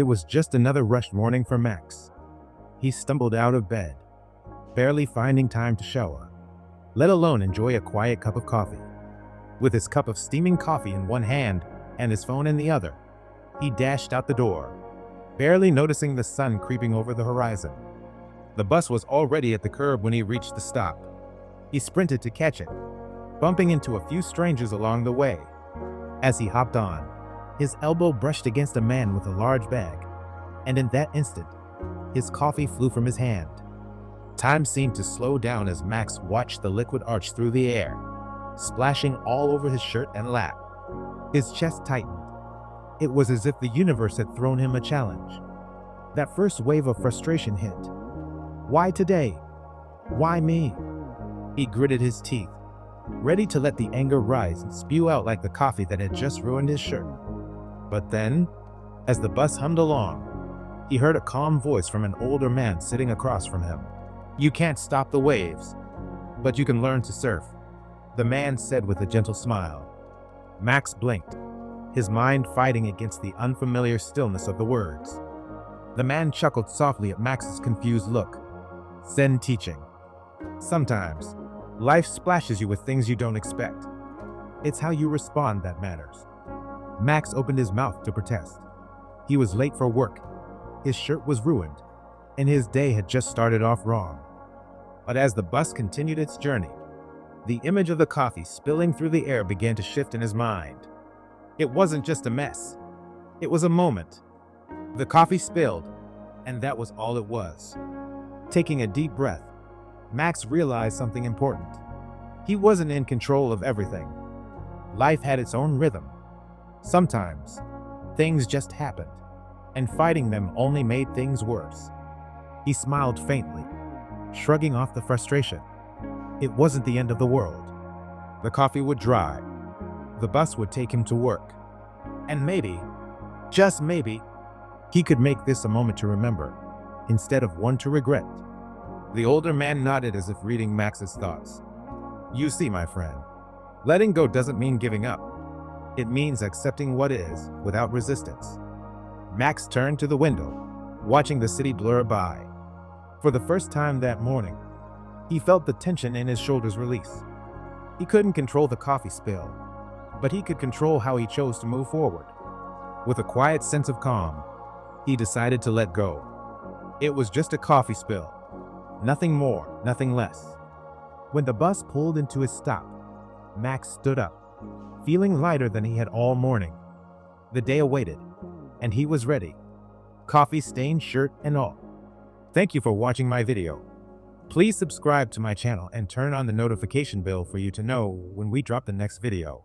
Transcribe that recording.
It was just another rushed morning for Max. He stumbled out of bed, barely finding time to shower, let alone enjoy a quiet cup of coffee. With his cup of steaming coffee in one hand and his phone in the other, he dashed out the door, barely noticing the sun creeping over the horizon. The bus was already at the curb when he reached the stop. He sprinted to catch it, bumping into a few strangers along the way. As he hopped on, his elbow brushed against a man with a large bag, and in that instant, his coffee flew from his hand. Time seemed to slow down as Max watched the liquid arch through the air, splashing all over his shirt and lap. His chest tightened. It was as if the universe had thrown him a challenge. That first wave of frustration hit. Why today? Why me? He gritted his teeth, ready to let the anger rise and spew out like the coffee that had just ruined his shirt. But then, as the bus hummed along, he heard a calm voice from an older man sitting across from him. "You can't stop the waves, but you can learn to surf," the man said with a gentle smile. Max blinked, his mind fighting against the unfamiliar stillness of the words. The man chuckled softly at Max's confused look. "Zen teaching. Sometimes, life splashes you with things you don't expect. It's how you respond that matters." Max opened his mouth to protest. He was late for work, his shirt was ruined, and his day had just started off wrong. But as the bus continued its journey, the image of the coffee spilling through the air began to shift in his mind. It wasn't just a mess. It was a moment. The coffee spilled, and that was all it was. Taking a deep breath, Max realized something important. He wasn't in control of everything. Life had its own rhythm. Sometimes, things just happened, and fighting them only made things worse. He smiled faintly, shrugging off the frustration. It wasn't the end of the world. The coffee would dry. The bus would take him to work. And maybe, just maybe, he could make this a moment to remember, instead of one to regret. The older man nodded as if reading Max's thoughts. "You see, my friend, letting go doesn't mean giving up. It means accepting what is without resistance." Max turned to the window, watching the city blur by. For the first time that morning, he felt the tension in his shoulders release. He couldn't control the coffee spill, but he could control how he chose to move forward. With a quiet sense of calm, he decided to let go. It was just a coffee spill. Nothing more, nothing less. When the bus pulled into its stop, Max stood up, feeling lighter than he had all morning. The day awaited, and he was ready. Coffee-stained shirt and all. Thank you for watching my video. Please subscribe to my channel and turn on the notification bell for you to know when we drop the next video.